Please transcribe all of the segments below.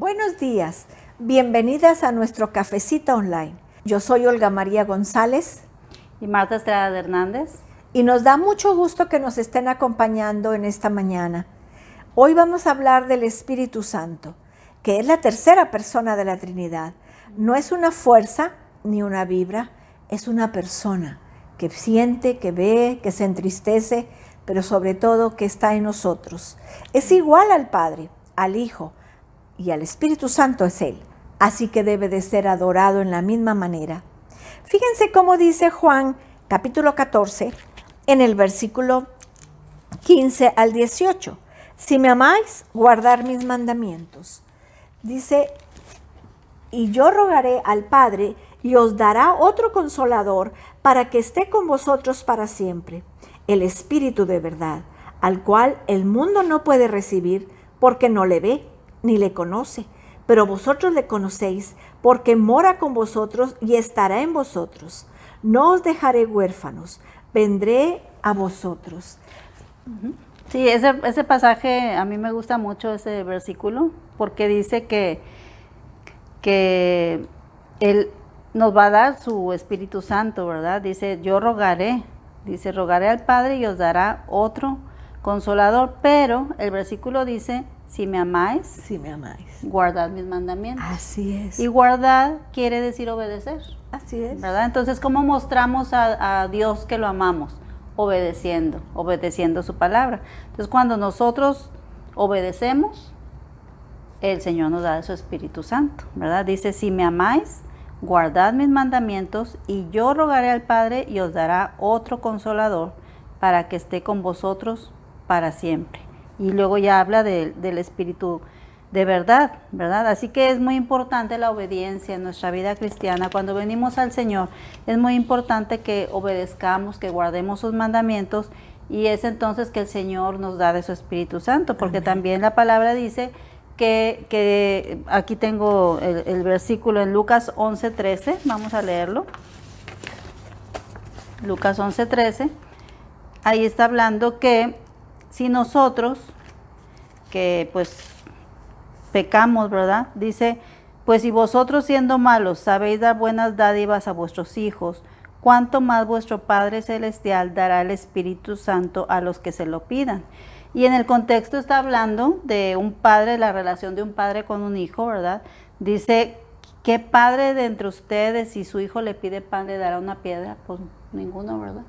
Buenos días, bienvenidas a nuestro Cafecito Online. Yo soy Olga María González y Marta Estrada Hernández. Y nos da mucho gusto que nos estén acompañando en esta mañana. Hoy vamos a hablar del Espíritu Santo, que es la tercera persona de la Trinidad. No es una fuerza ni una vibra, es una persona que siente, que ve, que se entristece, pero sobre todo que está en nosotros. Es igual al Padre, al Hijo y al Espíritu Santo es Él, así que debe de ser adorado en la misma manera. Fíjense cómo dice Juan capítulo 14 en el versículo 15 al 18. Si me amáis, guardar mis mandamientos. Dice, y yo rogaré al Padre y os dará otro consolador para que esté con vosotros para siempre, el Espíritu de verdad, al cual el mundo no puede recibir porque no le ve ni le conoce, pero vosotros le conocéis porque mora con vosotros y estará en vosotros. No os dejaré huérfanos, vendré a vosotros. Sí, ese pasaje a mí me gusta mucho, ese versículo, porque dice que Él nos va a dar su Espíritu Santo, ¿verdad? Dice, yo rogaré al Padre y os dará otro consolador, pero el versículo dice, si me amáis, guardad mis mandamientos. Así es. Y guardar quiere decir obedecer. Así es. ¿Verdad? Entonces, ¿cómo mostramos a Dios que lo amamos? Obedeciendo su palabra. Entonces, cuando nosotros obedecemos, el Señor nos da de su Espíritu Santo, ¿verdad? Dice, si me amáis, guardad mis mandamientos, y yo rogaré al Padre y os dará otro consolador para que esté con vosotros para siempre. Y luego ya habla del Espíritu de verdad, ¿verdad? Así que es muy importante la obediencia en nuestra vida cristiana. Cuando venimos al Señor, es muy importante que obedezcamos, que guardemos sus mandamientos, y es entonces que el Señor nos da de su Espíritu Santo, porque Amén. También la palabra dice que aquí tengo el versículo en Lucas 11:13, vamos a leerlo. Lucas 11:13, ahí está hablando que si nosotros, que pues pecamos, ¿verdad? Dice, pues si vosotros siendo malos sabéis dar buenas dádivas a vuestros hijos, cuánto más vuestro Padre Celestial dará el Espíritu Santo a los que se lo pidan. Y en el contexto está hablando de un padre, la relación de un padre con un hijo, ¿verdad? Dice, ¿qué padre de entre ustedes, si su hijo le pide pan, le dará una piedra? Pues ninguno, ¿verdad?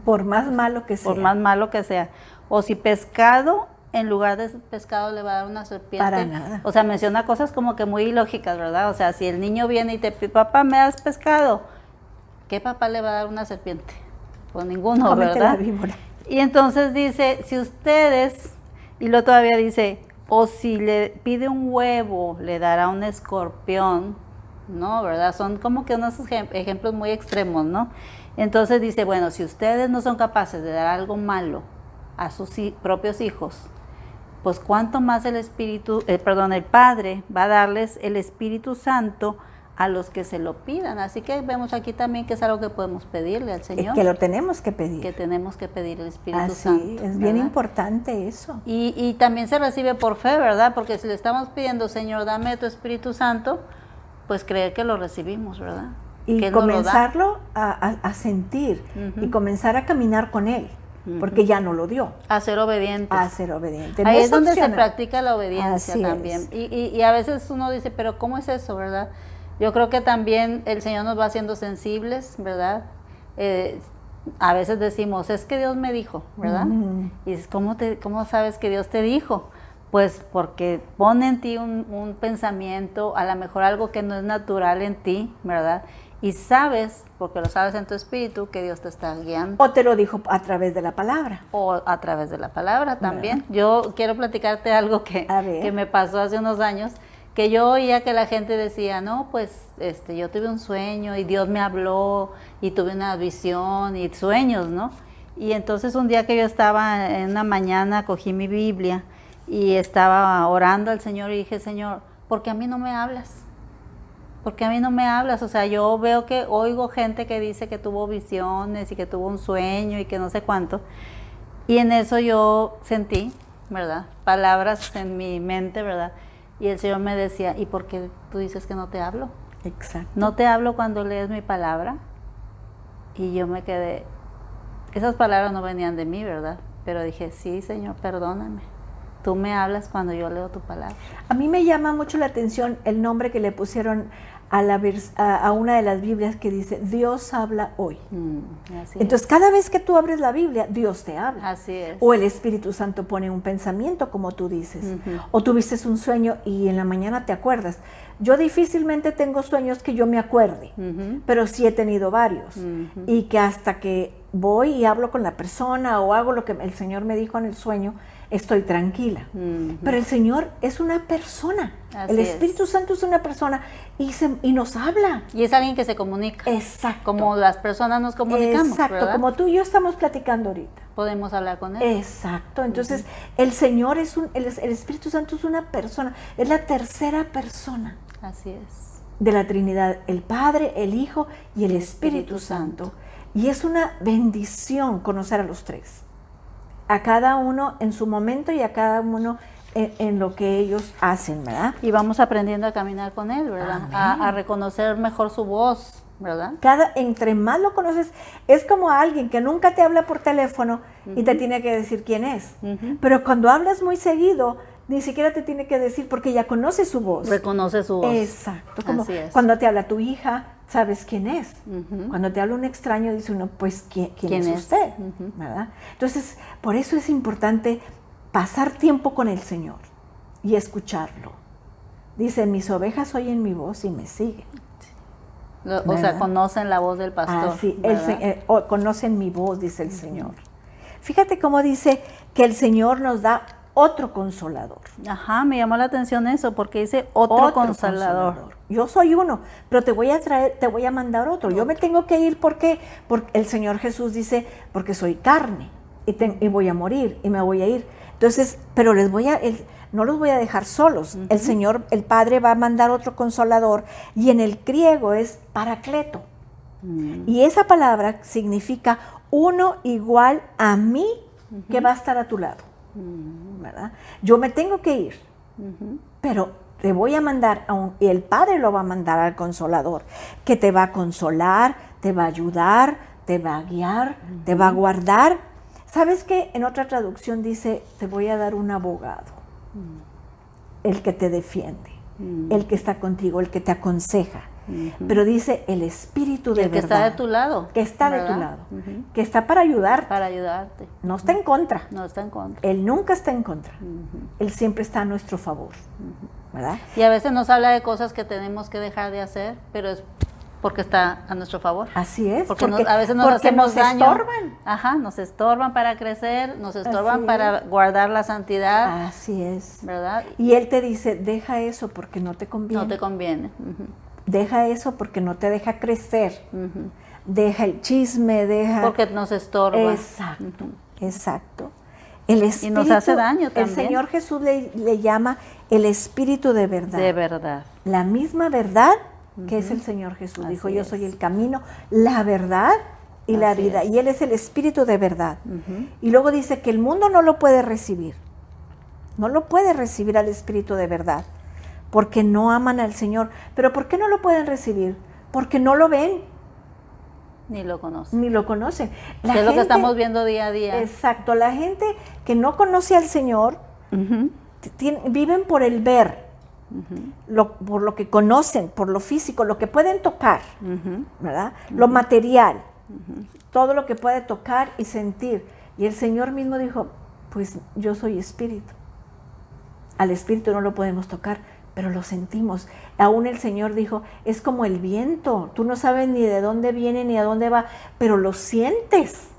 Por más malo que sea. Por más malo que sea. O si pescado, en lugar de pescado le va a dar una serpiente. Para nada. O sea, menciona cosas como que muy ilógicas, ¿verdad? O sea, si el niño viene y te pide, papá, ¿me das pescado? ¿Qué papá le va a dar una serpiente? Pues ninguno, Cómete ¿verdad? la víbora. Y entonces dice, si ustedes, y luego todavía dice, o si le pide un huevo, le dará un escorpión, ¿no? ¿Verdad? Son como que unos ejemplos muy extremos, ¿no? Entonces dice, bueno, si ustedes no son capaces de dar algo malo a sus propios hijos, pues cuánto más el Padre va a darles el Espíritu Santo a los que se lo pidan. Así que vemos aquí también que es algo que podemos pedirle al Señor. Que lo tenemos que pedir. Que tenemos que pedir el Espíritu Así, Santo. es ¿verdad? bien importante eso. Y también se recibe por fe, ¿verdad? Porque si le estamos pidiendo, Señor, dame tu Espíritu Santo, pues creer que lo recibimos, ¿verdad? Y que comenzarlo a sentir y comenzar a caminar con Él. Porque ya no lo dio. A ser obedientes. A ser obediente. Ahí no es donde opcional. se practica la obediencia Así también. Es. Y a veces uno dice, pero ¿cómo es eso, verdad? Yo creo que también el Señor nos va haciendo sensibles, ¿verdad? A veces decimos, es que Dios me dijo, ¿verdad? Y dices, ¿cómo sabes que Dios te dijo? Pues porque pone en ti un pensamiento, a lo mejor algo que no es natural en ti, ¿verdad? Y sabes, porque lo sabes en tu espíritu, que Dios te está guiando. O te lo dijo a través de la palabra. O a través de la palabra también. ¿Verdad? Yo quiero platicarte algo que me pasó hace unos años, que yo oía que la gente decía, no, pues yo tuve un sueño y Dios me habló y tuve una visión y sueños, ¿no? Y entonces un día que yo estaba en una mañana, cogí mi Biblia y estaba orando al Señor y dije, Señor, ¿por qué a mí no me hablas? Porque a mí no me hablas, o sea, yo veo que oigo gente que dice que tuvo visiones y que tuvo un sueño y que no sé cuánto. Y en eso yo sentí, ¿verdad? Palabras en mi mente, ¿verdad? Y el Señor me decía, ¿y por qué tú dices que no te hablo? Exacto. No te hablo cuando lees mi palabra. Y yo me quedé, esas palabras no venían de mí, ¿verdad? Pero dije, sí, Señor, perdóname. Tú me hablas cuando yo leo tu palabra. A mí me llama mucho la atención el nombre que le pusieron a una de las Biblias que dice, Dios habla hoy. Así Entonces, cada vez que tú abres la Biblia, Dios te habla. Así es. O el Espíritu Santo pone un pensamiento, como tú dices. O tuviste un sueño y en la mañana te acuerdas. Yo difícilmente tengo sueños que yo me acuerde, pero sí he tenido varios. Y que hasta que voy y hablo con la persona o hago lo que el Señor me dijo en el sueño, estoy tranquila. Pero el Señor es una persona. Así El Espíritu Santo es una persona y nos habla. Y es alguien que se comunica. Exacto. Como las personas nos comunicamos, Exacto, ¿verdad? como tú y yo estamos platicando ahorita. Podemos hablar con él. Exacto, entonces el Señor el Espíritu Santo es una persona, es la tercera persona Así es. de la Trinidad, el Padre, el Hijo y el Espíritu Santo. Y es una bendición conocer a los tres, a cada uno en su momento y a cada uno en lo que ellos hacen, ¿verdad? Y vamos aprendiendo a caminar con él, ¿verdad? A reconocer mejor su voz, ¿verdad? Entre más lo conoces, es como alguien que nunca te habla por teléfono y te tiene que decir quién es. Pero cuando hablas muy seguido, ni siquiera te tiene que decir porque ya conoce su voz. Reconoce su voz. Exacto. Como Así es. cuando te habla tu hija, sabes quién es. Cuando te habla un extraño, dice uno, pues, ¿quién es usted? ¿Verdad? Entonces, por eso es importante pasar tiempo con el Señor y escucharlo. Dice, mis ovejas oyen mi voz y me siguen. O sea, conocen la voz del pastor. Sí, conocen mi voz, dice el Señor. Fíjate cómo dice que el Señor nos da otro consolador. Ajá, me llamó la atención eso, porque dice otro consolador. Yo soy uno, pero te voy a mandar otro. Yo me tengo que ir porque el Señor Jesús dice, porque soy carne y voy a morir y me voy a ir. Entonces, pero no los voy a dejar solos. El Señor, el Padre va a mandar otro consolador y en el griego es paracleto. Y esa palabra significa uno igual a mí que va a estar a tu lado. ¿Verdad? Yo me tengo que ir, pero te voy a mandar y el Padre lo va a mandar al consolador, que te va a consolar, te va a ayudar, te va a guiar, te va a guardar. ¿Sabes qué? En otra traducción dice, te voy a dar un abogado, el que te defiende, el que está contigo, el que te aconseja. Pero dice el Espíritu de verdad. Que está de tu lado. Que está de tu lado. Que está para ayudarte. Para ayudarte. No está en contra. No está en contra. Él nunca está en contra. Él siempre está a nuestro favor. ¿Verdad? Y a veces nos habla de cosas que tenemos que dejar de hacer, pero es porque está a nuestro favor. Así es. Porque a veces nos hacemos daño. Estorban. Ajá, nos estorban para crecer, nos estorban para guardar la santidad. Así es. ¿Verdad? Y Él te dice, deja eso porque no te conviene. No te conviene. Deja eso porque no te deja crecer. Deja el chisme, deja... Porque nos estorba. Exacto, exacto. El Espíritu, y nos hace daño también. El Señor Jesús le llama el Espíritu de verdad. De verdad. La misma verdad que es el Señor Jesús. Así dijo, yo es. soy el camino, la verdad y la vida. Y Él es el Espíritu de verdad. Y luego dice que el mundo no lo puede recibir. No lo puede recibir al Espíritu de verdad. Porque no aman al Señor. ¿Pero por qué no lo pueden recibir? Porque no lo ven. Ni lo conocen. Ni lo conocen. Es lo que estamos viendo día a día. Exacto. La gente que no conoce al Señor viven por el ver, por lo que conocen, por lo físico, lo que pueden tocar, ¿verdad? Lo material, todo lo que puede tocar y sentir. Y el Señor mismo dijo, pues yo soy espíritu. Al espíritu no lo podemos tocar, pero lo sentimos. Aún el Señor dijo, es como el viento, tú no sabes ni de dónde viene ni a dónde va, pero lo sientes.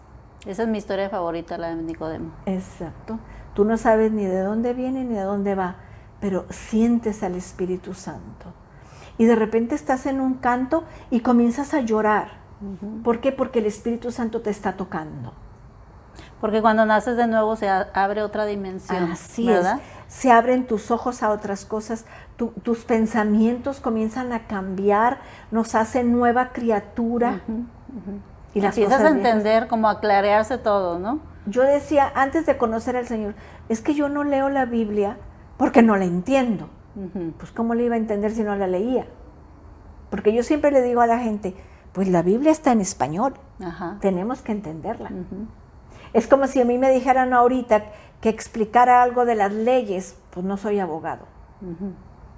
Esa es mi historia favorita, la de Nicodemo. Exacto. Tú no sabes ni de dónde viene ni a dónde va, pero sientes al Espíritu Santo. Y de repente estás en un canto y comienzas a llorar. ¿Por qué? Porque el Espíritu Santo te está tocando. Porque cuando naces de nuevo se abre otra dimensión. Así ¿verdad? es. Se abren tus ojos a otras cosas, tus pensamientos comienzan a cambiar, nos hacen nueva criatura. Y las empiezas cosas a entender, como a clarearse todo, ¿no? Yo decía, antes de conocer al Señor, es que yo no leo la Biblia porque no la entiendo. Pues ¿cómo le iba a entender si no la leía? Porque yo siempre le digo a la gente, pues la Biblia está en español, Ajá. tenemos que entenderla. Es como si a mí me dijeran ahorita que explicara algo de las leyes, pues no soy abogado.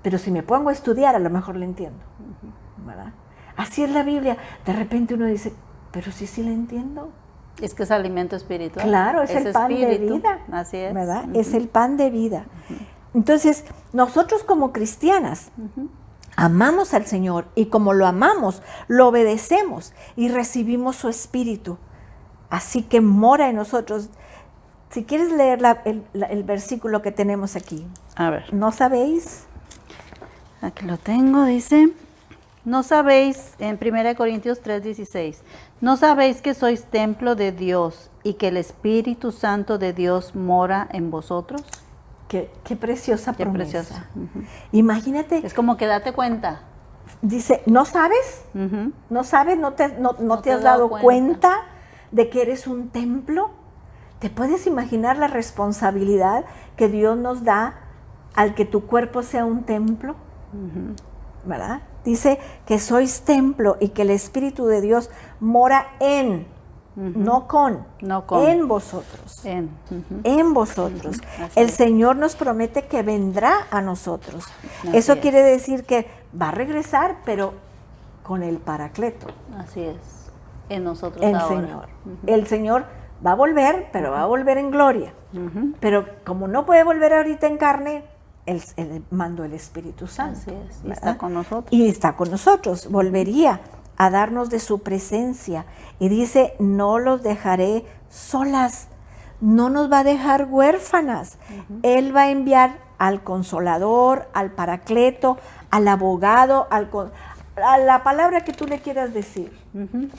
Pero si me pongo a estudiar, a lo mejor le entiendo. ¿Verdad? Así es la Biblia. De repente uno dice, pero sí la entiendo. Es que es alimento espiritual. Claro, es el pan de vida. Así es. ¿Verdad? Es el pan de vida. Entonces, nosotros como cristianas amamos al Señor y como lo amamos, lo obedecemos y recibimos su espíritu. Así que mora en nosotros. Si quieres leer el versículo que tenemos aquí. A ver. ¿No sabéis? Aquí lo tengo, dice. No sabéis, en 1 Corintios 3:16, no sabéis que sois templo de Dios y que el Espíritu Santo de Dios mora en vosotros. Qué preciosa Qué promesa. preciosa. Imagínate, Es como que date cuenta. dice, ¿no sabes? ¿No sabes? ¿No te has dado cuenta de que eres un templo? ¿Te puedes imaginar la responsabilidad que Dios nos da al que tu cuerpo sea un templo? ¿Verdad? Dice que sois templo y que el Espíritu de Dios mora en, no con, en vosotros. En vosotros. El Señor nos promete que vendrá a nosotros. Eso quiere decir que va a regresar, pero con el Paracleto. Así es. En nosotros el ahora. Señor. El Señor va a volver, pero va a volver en gloria. Pero como no puede volver ahorita en carne, Él mandó el Espíritu Santo. Así es. Y ¿verdad? está con nosotros. Y está con nosotros. Volvería a darnos de su presencia. Y dice, no los dejaré solas. No nos va a dejar huérfanas. Él va a enviar al Consolador, al Paracleto, al abogado, a la palabra que tú le quieras decir.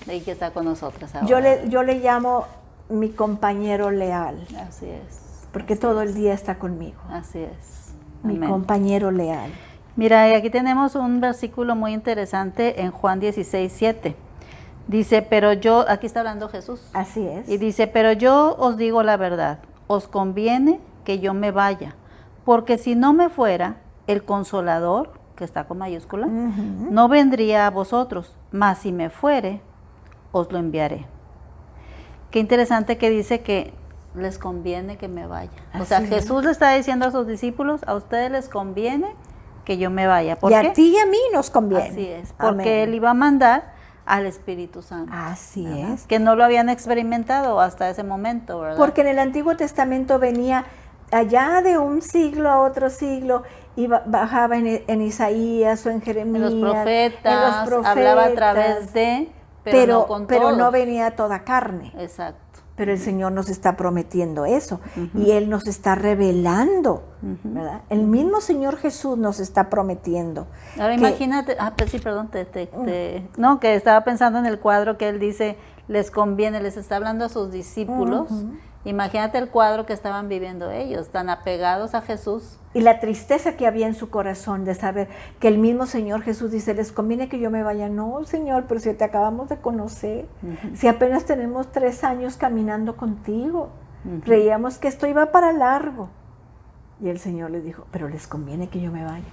Y que está con nosotros ahora. Yo le llamo mi compañero leal. Así es. Porque todo el día está conmigo. Así es. Mi Amén. compañero leal. Mira, y aquí tenemos un versículo muy interesante en Juan 16:7. Dice, pero yo, aquí está hablando Jesús. Así es. Y dice, pero yo os digo la verdad, os conviene que yo me vaya, porque si no me fuera, el Consolador, que está con mayúscula, no vendría a vosotros, mas si me fuere, os lo enviaré. Qué interesante que dice que les conviene que me vaya. O sea, Jesús le está diciendo a sus discípulos, a ustedes les conviene que yo me vaya. ¿Por y qué? a ti y a mí nos conviene. Así es, porque Amén. Él iba a mandar al Espíritu Santo. Así ¿verdad? es. Que no lo habían experimentado hasta ese momento, ¿verdad? Porque en el Antiguo Testamento venía allá de un siglo a otro siglo y bajaba en Isaías o en Jeremías. En los profetas, hablaba a través de, pero no con pero no todos. venía toda carne. Exacto. Pero el Señor nos está prometiendo eso y Él nos está revelando, ¿verdad? El mismo Señor Jesús nos está prometiendo. Ahora imagínate, pues sí, perdón, no, que estaba pensando en el cuadro que Él dice, les conviene, les está hablando a sus discípulos. Imagínate el cuadro que estaban viviendo ellos, tan apegados a Jesús. Y la tristeza que había en su corazón de saber que el mismo Señor Jesús dice, les conviene que yo me vaya. No, Señor, pero si te acabamos de conocer, si apenas tenemos 3 años caminando contigo, creíamos que esto iba para largo. Y el Señor les dijo, pero les conviene que yo me vaya,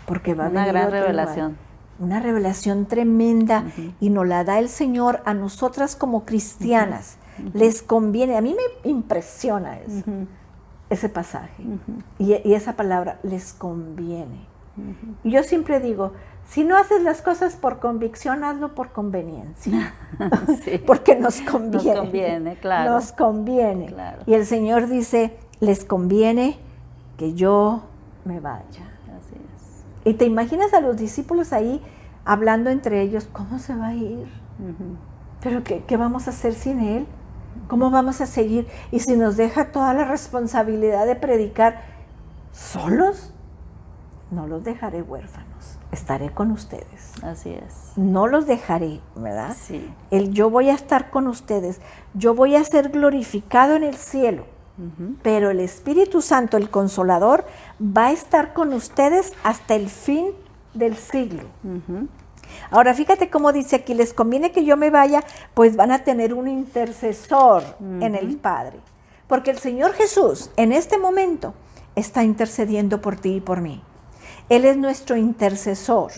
porque va a venir Una gran otro revelación. igual. Una revelación tremenda y nos la da el Señor a nosotras como cristianas. Les conviene, a mí me impresiona eso. Ese pasaje y esa palabra, les conviene. Y yo siempre digo, si no haces las cosas por convicción, hazlo por conveniencia. Sí. Porque nos conviene. Nos conviene, claro. Nos conviene. Claro. Y el Señor dice, les conviene que yo me vaya. Así es. Y te imaginas a los discípulos ahí hablando entre ellos, ¿cómo se va a ir? ¿Pero qué vamos a hacer sin Él? ¿Cómo vamos a seguir? Y si nos deja toda la responsabilidad de predicar solos, no los dejaré huérfanos, estaré con ustedes. Así es. No los dejaré, ¿verdad? Sí. Yo voy a estar con ustedes, yo voy a ser glorificado en el cielo, pero el Espíritu Santo, el Consolador, va a estar con ustedes hasta el fin del siglo. Ahora fíjate cómo dice aquí, les conviene que yo me vaya, pues van a tener un intercesor en el Padre. Porque el Señor Jesús en este momento está intercediendo por ti y por mí. Él es nuestro intercesor.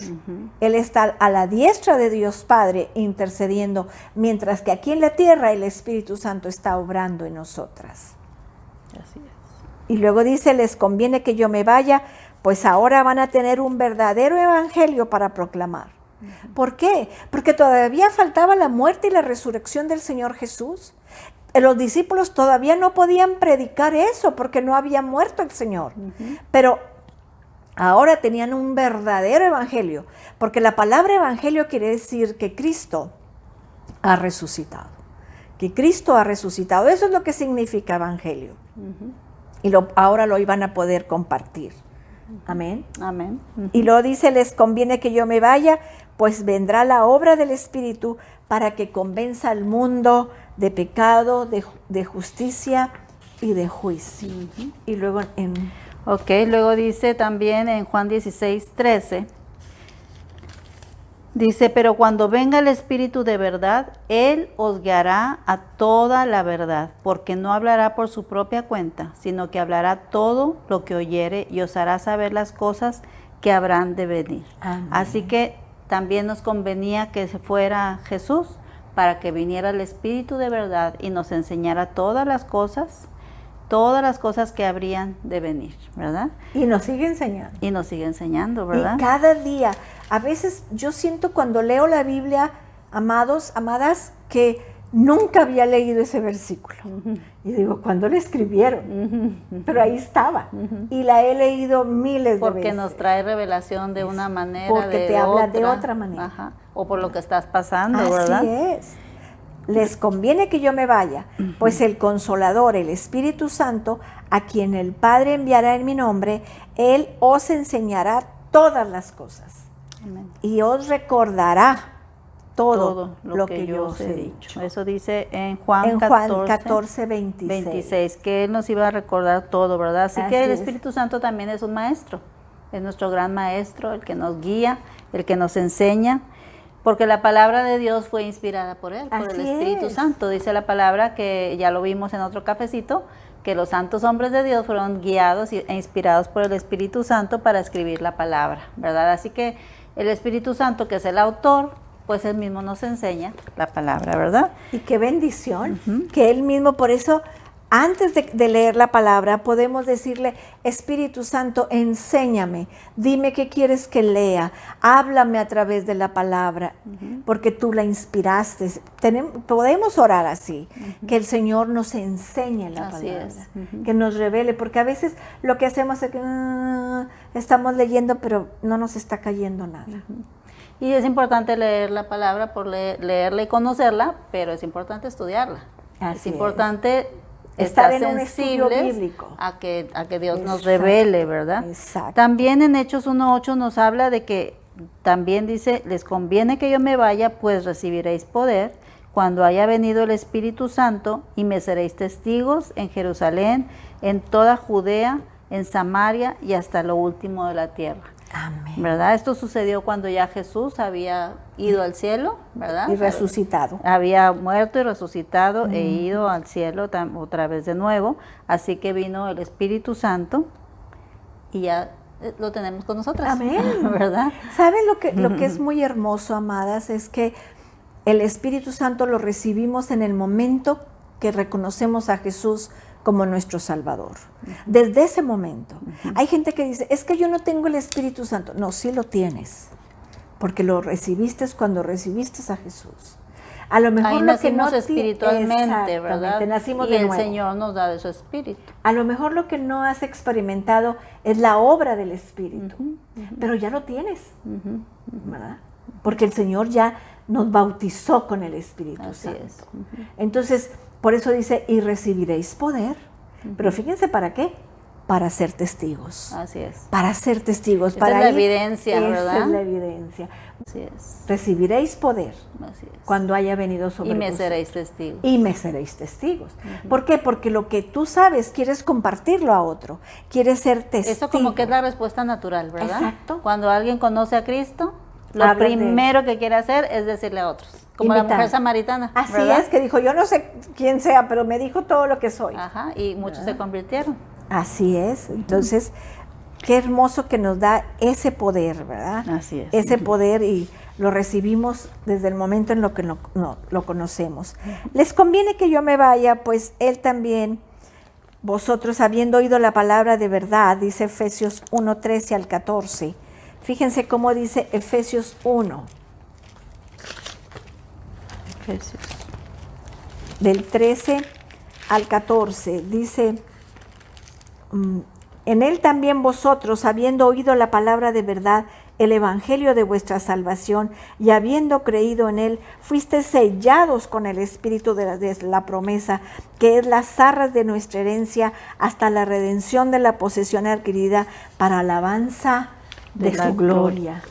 Él está a la diestra de Dios Padre intercediendo, mientras que aquí en la tierra el Espíritu Santo está obrando en nosotras. Así es. Y luego dice, les conviene que yo me vaya, pues ahora van a tener un verdadero evangelio para proclamar. ¿Por qué? Porque todavía faltaba la muerte y la resurrección del Señor Jesús. Los discípulos todavía no podían predicar eso porque no había muerto el Señor. Pero ahora tenían un verdadero evangelio, porque la palabra evangelio quiere decir que Cristo ha resucitado. Que Cristo ha resucitado. Eso es lo que significa evangelio. Y ahora lo iban a poder compartir. Amén. Amén. Y luego dice, les conviene que yo me vaya, pues vendrá la obra del Espíritu para que convenza al mundo de pecado, de justicia y de juicio. Y luego Ok, luego dice también en Juan 16:13, dice, pero cuando venga el Espíritu de verdad, Él os guiará a toda la verdad, porque no hablará por su propia cuenta, sino que hablará todo lo que oyere y os hará saber las cosas que habrán de venir. Amén. Así que también nos convenía que se fuera Jesús para que viniera el Espíritu de verdad y nos enseñara todas las cosas que habrían de venir, ¿verdad? Y nos sigue enseñando. Y nos sigue enseñando, ¿verdad? Y cada día, a veces yo siento cuando leo la Biblia, amados, amadas, que nunca había leído ese versículo. Y digo, ¿cuándo lo escribieron? Pero ahí estaba. Y la he leído miles de Porque veces. nos trae revelación de una manera, Porque te habla de otra manera. Ajá. O por lo que estás pasando, Así ¿verdad? es. Les conviene que yo me vaya, pues el Consolador, el Espíritu Santo, a quien el Padre enviará en mi nombre, Él os enseñará todas las cosas. Amén. Y os recordará todo lo que yo os he dicho. Eso dice en Juan 14, 26. 26, que Él nos iba a recordar todo, ¿verdad? Así que el es. Espíritu Santo también es un maestro, es nuestro gran maestro, el que nos guía, el que nos enseña, porque la palabra de Dios fue inspirada por Él, por el Espíritu Santo. Dice la palabra, que ya lo vimos en otro cafecito, que los santos hombres de Dios fueron guiados e inspirados por el Espíritu Santo para escribir la palabra, ¿verdad? Así que el Espíritu Santo, que es el autor, pues Él mismo nos enseña la palabra, ¿verdad? Y qué bendición, que Él mismo, por eso, antes de leer la palabra, podemos decirle, Espíritu Santo, enséñame, dime qué quieres que lea, háblame a través de la palabra, porque tú la inspiraste. Podemos orar así, que el Señor nos enseñe la Así palabra, es. que nos revele, porque a veces lo que hacemos es que estamos leyendo, pero no nos está cayendo nada. Y es importante leer la palabra, por leerla y conocerla, pero es importante estudiarla. Así es importante estar estar en un estudio sensibles bíblico. a que Dios nos Exacto. revele, ¿verdad? Exacto. También en Hechos 1:8 nos habla de que también dice, les conviene que yo me vaya, pues recibiréis poder cuando haya venido el Espíritu Santo y me seréis testigos en Jerusalén, en toda Judea, en Samaria y hasta lo último de la tierra. Amén. ¿Verdad? Esto sucedió cuando ya Jesús había ido al cielo, ¿verdad? Y resucitado. Había muerto y resucitado e ido al cielo otra vez de nuevo. Así que vino el Espíritu Santo y ya lo tenemos con nosotras. Amén. ¿Verdad? ¿Saben lo que es muy hermoso, amadas? Es que el Espíritu Santo lo recibimos en el momento que reconocemos a Jesús como nuestro Salvador. Desde ese momento. Hay gente que dice, es que yo no tengo el Espíritu Santo. No, sí lo tienes, porque lo recibiste cuando recibiste a Jesús. A lo mejor Ahí lo que no nacimos espiritualmente, ¿verdad? Nacimos y de el nuevo. Señor nos da de su Espíritu. A lo mejor lo que no has experimentado es la obra del Espíritu, pero ya lo tienes, ¿verdad? Porque el Señor ya nos bautizó con el Espíritu Así Santo. es. Entonces, por eso dice, y recibiréis poder. Pero fíjense, ¿para qué? Para ser testigos. Así es. Para ser testigos. Esa para es la ir- evidencia, ¿verdad? Esa es la evidencia. Así es. Recibiréis poder Así es. cuando haya venido sobre Y me vosotros. seréis testigos. Y me seréis testigos. ¿Por qué? Porque lo que tú sabes, quieres compartirlo a otro. Quieres ser testigo. Eso como que es la respuesta natural, ¿verdad? Exacto. Cuando alguien conoce a Cristo, lo Habla de primero que quiere hacer es decirle a otros. Como Invitar. la mujer samaritana, Así ¿verdad? es, que dijo, yo no sé quién sea, pero me dijo todo lo que soy. Ajá, y muchos se convirtieron. Así es. Entonces, qué hermoso que nos da ese poder, ¿verdad? Así es. Ese poder, y lo recibimos desde el momento en lo que lo conocemos. Les conviene que yo me vaya, pues Él también, vosotros habiendo oído la palabra de verdad, dice Efesios 1, 13 al 14. Fíjense cómo dice Efesios 1. Efesios. Del 13 al 14, dice, en Él también vosotros, habiendo oído la palabra de verdad, el evangelio de vuestra salvación, y habiendo creído en Él, fuisteis sellados con el Espíritu de la promesa, que es las arras de nuestra herencia, hasta la redención de la posesión adquirida para alabanza de su gloria.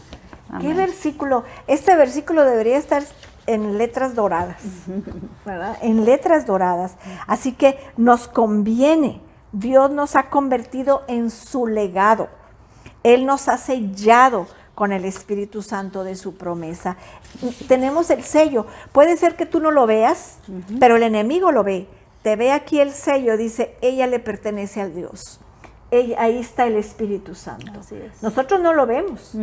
Amén. ¿Qué versículo? Este versículo debería estar en letras doradas, ¿verdad? En letras doradas. Así que nos conviene. Dios nos ha convertido en su legado. Él nos ha sellado con el Espíritu Santo de su promesa. Tenemos el sello. Puede ser que tú no lo veas, pero el enemigo lo ve. Te ve aquí el sello, dice, ella le pertenece al Dios. Ahí está el Espíritu Santo. Así es. Nosotros no lo vemos,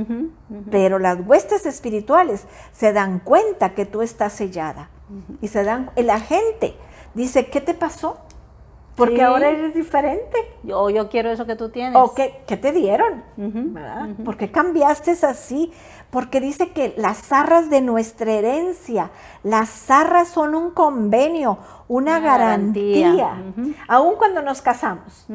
pero las huestes espirituales se dan cuenta que tú estás sellada. Y la gente dice, ¿qué te pasó? Porque Sí. ahora eres diferente. Yo quiero eso que tú tienes. ¿O qué te dieron? ¿Verdad? ¿Por qué cambiaste así? Porque dice que las arras de nuestra herencia, las arras son un convenio, una garantía. Aún cuando nos casamos,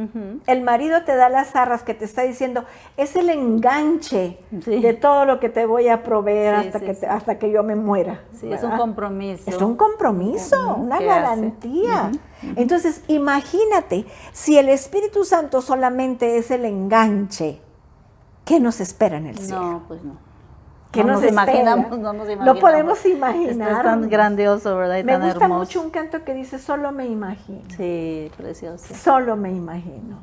el marido te da las arras que te está diciendo, es el enganche Sí. de todo lo que te voy a proveer Sí, hasta que yo me muera. Sí, es un ¿verdad? compromiso. Es un compromiso, una ¿Qué hace? garantía. Entonces, imagínate, si el Espíritu Santo solamente es el enganche, ¿qué nos espera en el cielo? No, pues no. ¿Qué no nos nos espera? imaginamos, no nos No imaginamos. podemos imaginar. Esto es tan grandioso, ¿verdad? Y Me tan gusta hermoso. mucho un canto que dice, solo me imagino. Sí, precioso. Solo me imagino,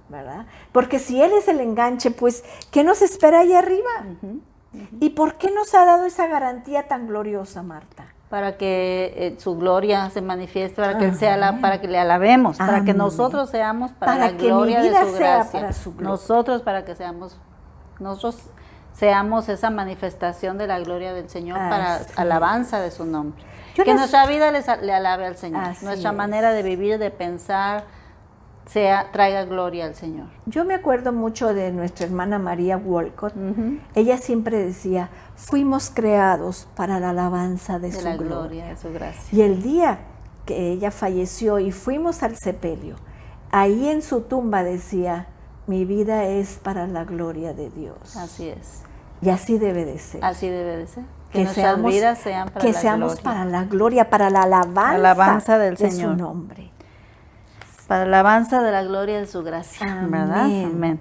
¿verdad? Porque si Él es el enganche, pues, ¿qué nos espera allá arriba? ¿Y por qué nos ha dado esa garantía tan gloriosa, Marta? Para que su gloria se manifieste, para que Él sea para que le alabemos, para que Amén. nosotros seamos para Para la que mi gloria de vida su sea gracia. para su gloria. Nosotros para que nosotros seamos esa manifestación de la gloria del Señor para Así alabanza de su nombre. Yo Que les- nuestra vida le alabe al Señor, Así nuestra es. manera de vivir, de pensar, traiga gloria al Señor. Yo me acuerdo mucho de nuestra hermana María Walcott. Ella siempre decía, fuimos creados para la alabanza de De su la gloria. gloria, de su gracia. Y el día que ella falleció y fuimos al sepelio, ahí en su tumba decía, mi vida es para la gloria de Dios. Así es. Y así debe de ser. Así debe de ser. Que nuestras vidas sean para que la seamos gloria. para la gloria, para la Alabanza del de Señor. su nombre. Para la alabanza de la gloria de su gracia, Amén. ¿verdad? Amén.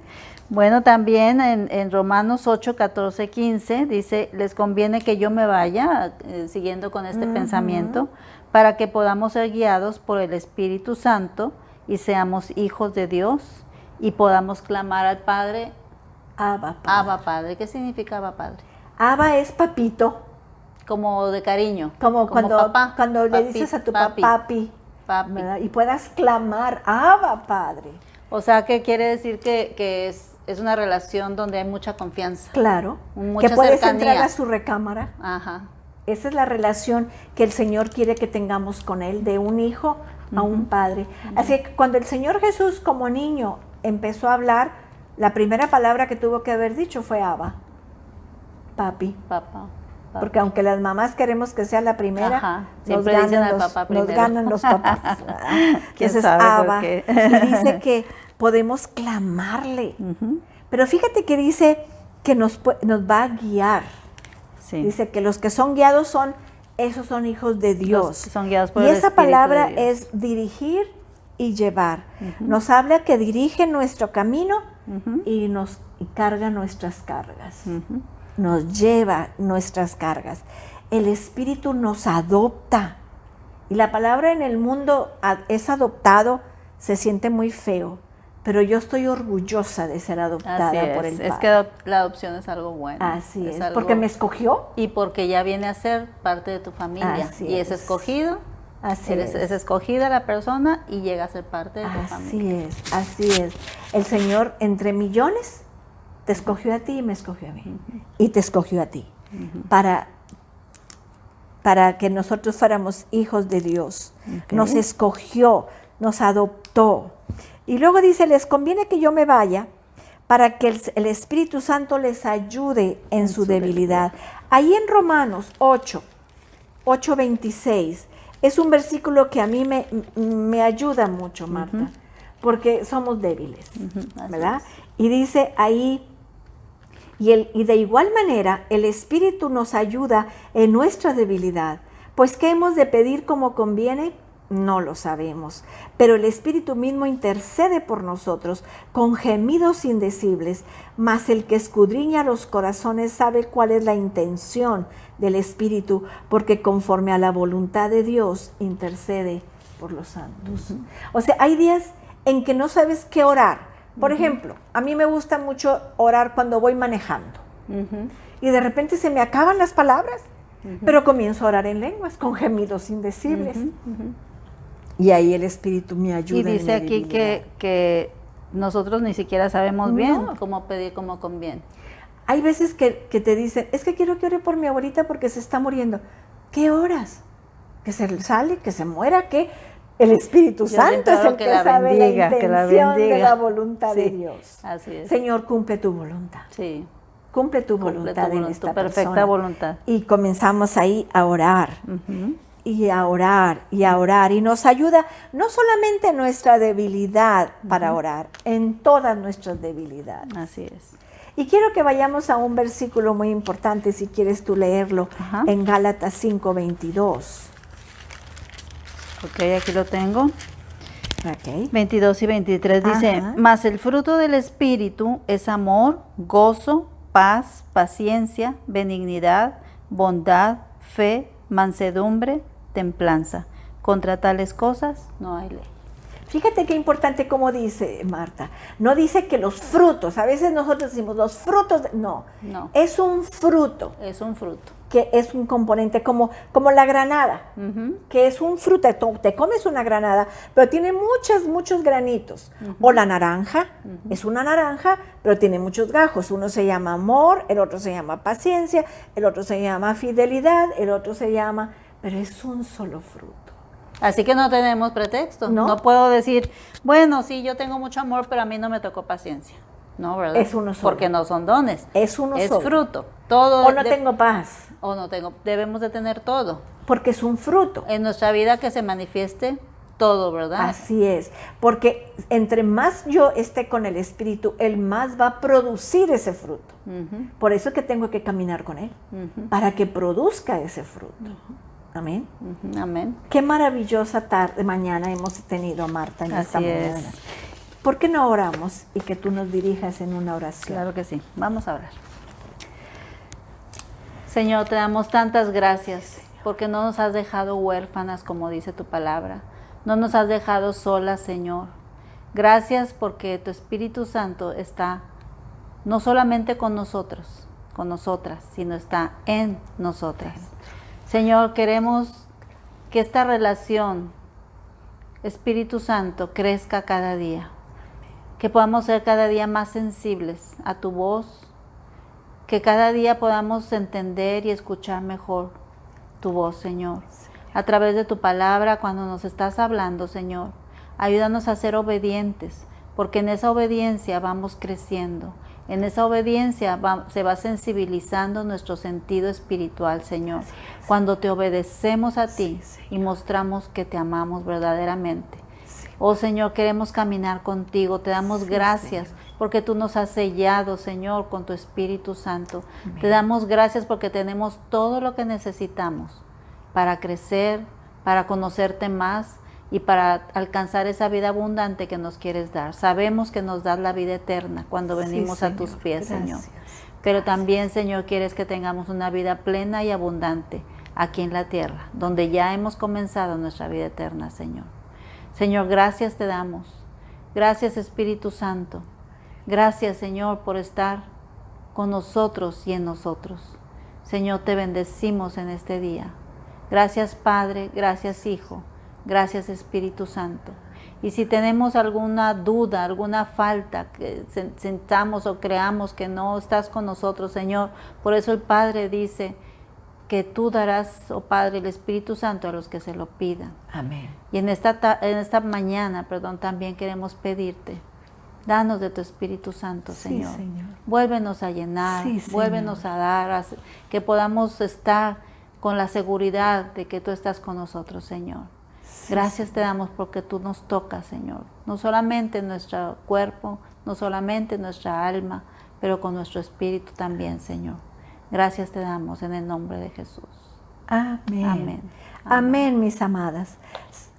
Bueno, también en Romanos 8, 14, 15 dice, les conviene que yo me vaya, siguiendo con este pensamiento, para que podamos ser guiados por el Espíritu Santo y seamos hijos de Dios y podamos clamar al Padre, Abba, Padre. Abba Padre. ¿Qué significa Abba Padre? Abba es papito, Como de cariño. como cuando, papá, cuando le papi, dices a tu papi, papá, papi, papi. ¿verdad? Y puedas clamar, Abba, Padre. O sea, que quiere decir que es una relación donde hay mucha confianza. Claro, Mucha que puedes cercanía. entrar a su recámara. Ajá. Esa es la relación que el Señor quiere que tengamos con Él, de un hijo a un padre. Así que cuando el Señor Jesús como niño empezó a hablar, la primera palabra que tuvo que haber dicho fue Abba, papi. Papá. Porque aunque las mamás queremos que sea la primera, Ajá, nos siempre dicen ganan, al los, papá nos primero. ganan los papás. ¿verdad? ¿Quién Entonces, sabe por Abba, qué? y dice que podemos clamarle. Pero fíjate que dice que nos va a guiar. Sí. Dice que los que son guiados esos son hijos de Dios. Los que son guiados por y el esa Espíritu palabra de Dios. es dirigir y llevar. Nos habla que dirige nuestro camino y nos carga nuestras cargas. Nos lleva nuestras cargas. El Espíritu nos adopta. Y la palabra en el mundo es adoptado, se siente muy feo. Pero yo estoy orgullosa de ser adoptada Así por el Padre. Es que la adopción es algo bueno. Así es, algo- porque me escogió. Y porque ya viene a ser parte de tu familia. Así y es es. escogido. Así Es es. escogida la persona y llega a ser parte de tu familia. Así es, así es. El Señor, entre millones, Te escogió a ti y me escogió a mí. Y te escogió a ti. Para que nosotros fuéramos hijos de Dios. Okay. Nos escogió, nos adoptó. Y luego dice, les conviene que yo me vaya para que el Espíritu Santo les ayude en su debilidad. Ahí en Romanos 8:26, es un versículo que a mí me ayuda mucho, Marta, porque somos débiles, ¿verdad? Y dice ahí, y de igual manera el Espíritu nos ayuda en nuestra debilidad, pues ¿qué hemos de pedir como conviene? No lo sabemos, pero el Espíritu mismo intercede por nosotros con gemidos indecibles, mas el que escudriña los corazones sabe cuál es la intención del Espíritu, porque conforme a la voluntad de Dios intercede por los santos. O sea, hay días en que no sabes qué orar. Por ejemplo, a mí me gusta mucho orar cuando voy manejando y de repente se me acaban las palabras, pero comienzo a orar en lenguas con gemidos indecibles. Y ahí el Espíritu me ayuda. Y dice aquí que nosotros ni siquiera sabemos bien cómo pedir como conviene. Hay veces que te dicen, es que quiero que ore por mi abuelita porque se está muriendo. ¿Qué oras? ¿Que se sale, que se muera? ¿Qué? El Espíritu Santo es el que sabe la intención de la voluntad de Dios. Así es. Señor, cumple tu voluntad. Sí. Cumple tu voluntad en esta perfecta persona. voluntad. Y comenzamos ahí a orar. Y a orar, y a orar. Y nos ayuda no solamente en nuestra debilidad para orar, en todas nuestras debilidades. Así es. Y quiero que vayamos a un versículo muy importante, si quieres tú leerlo, en Gálatas 5:22. Ok, aquí lo tengo. Okay. 22 y 23 dice, mas el fruto del Espíritu es amor, gozo, paz, paciencia, benignidad, bondad, fe, mansedumbre, templanza. Contra tales cosas no hay ley. Fíjate qué importante como dice Marta. No dice que los frutos, a veces nosotros decimos los frutos, no. Es un fruto. Es un fruto. Que es un componente como la granada, que es un fruto. Te comes una granada, pero tiene muchos granitos. O la naranja, es una naranja, pero tiene muchos gajos. Uno se llama amor, el otro se llama paciencia, el otro se llama fidelidad, el otro se llama... Pero es un solo fruto. Así que no tenemos pretexto. No puedo decir, bueno, sí, yo tengo mucho amor, pero a mí no me tocó paciencia. No, ¿verdad? Es uno solo. Porque no son dones. Es uno solo. Es fruto. Todo o no tengo paz. O no tengo. Debemos de tener todo. Porque es un fruto. En nuestra vida que se manifieste todo, ¿verdad? Así es. Porque entre más yo esté con el Espíritu, Él más va a producir ese fruto. Por eso es que tengo que caminar con Él. Para que produzca ese fruto. Amén. Amén. Qué maravillosa mañana hemos tenido, Marta, en esta mañana. ¿Por qué no oramos y que tú nos dirijas en una oración? Claro que sí. Vamos a orar. Señor, te damos tantas gracias porque no nos has dejado huérfanas, como dice tu palabra. No nos has dejado solas, Señor. Gracias porque tu Espíritu Santo está no solamente con nosotros, con nosotras, sino está en nosotras. Señor, queremos que esta relación, Espíritu Santo, crezca cada día. Que podamos ser cada día más sensibles a tu voz. Que cada día podamos entender y escuchar mejor tu voz, Señor. A través de tu palabra, cuando nos estás hablando, Señor, ayúdanos a ser obedientes, porque en esa obediencia vamos creciendo. En esa obediencia se va sensibilizando nuestro sentido espiritual, Señor. Cuando te obedecemos a ti y mostramos que te amamos verdaderamente. Oh, Señor, queremos caminar contigo. Te damos gracias porque tú nos has sellado, Señor, con tu Espíritu Santo. Amén. Te damos gracias porque tenemos todo lo que necesitamos para crecer, para conocerte más y para alcanzar esa vida abundante que nos quieres dar. Sabemos que nos das la vida eterna cuando venimos a tus pies, Señor. Pero también, Señor, quieres que tengamos una vida plena y abundante aquí en la tierra, donde ya hemos comenzado nuestra vida eterna, Señor. Señor, gracias te damos. Gracias, Espíritu Santo. Gracias, Señor, por estar con nosotros y en nosotros. Señor, te bendecimos en este día. Gracias, Padre. Gracias, Hijo. Gracias, Espíritu Santo. Y si tenemos alguna duda, alguna falta, que sentamos o creamos que no estás con nosotros, Señor, por eso el Padre dice que tú darás, oh Padre, el Espíritu Santo a los que se lo pidan. Amén. Y en esta mañana, también queremos pedirte, danos de tu Espíritu Santo, Señor. Sí, Señor. Vuélvenos a llenar, Sí, Señor. vuélvenos a dar, que podamos estar con la seguridad de que tú estás con nosotros, Señor. Sí, Gracias te damos porque tú nos tocas, Señor. No solamente en nuestro cuerpo, no solamente en nuestra alma, pero con nuestro espíritu también, Señor. Gracias te damos en el nombre de Jesús. Amén. Amén. Amén, mis amadas.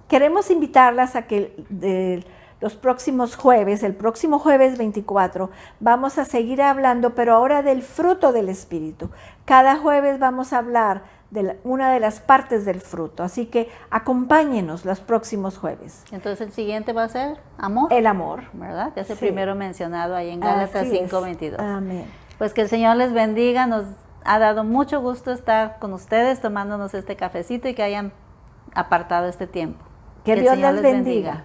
Queremos invitarlas a que los próximos jueves, el próximo jueves 24, vamos a seguir hablando, pero ahora del fruto del Espíritu. Cada jueves vamos a hablar de una de las partes del fruto, así que acompáñenos los próximos jueves. Entonces el siguiente va a ser amor. El amor. ¿Verdad? Que es el Sí. primero mencionado ahí en Gálatas Así es. 5:22. Amén. Pues que el Señor les bendiga, nos ha dado mucho gusto estar con ustedes tomándonos este cafecito y que hayan apartado este tiempo. Que el Dios Señor les bendiga.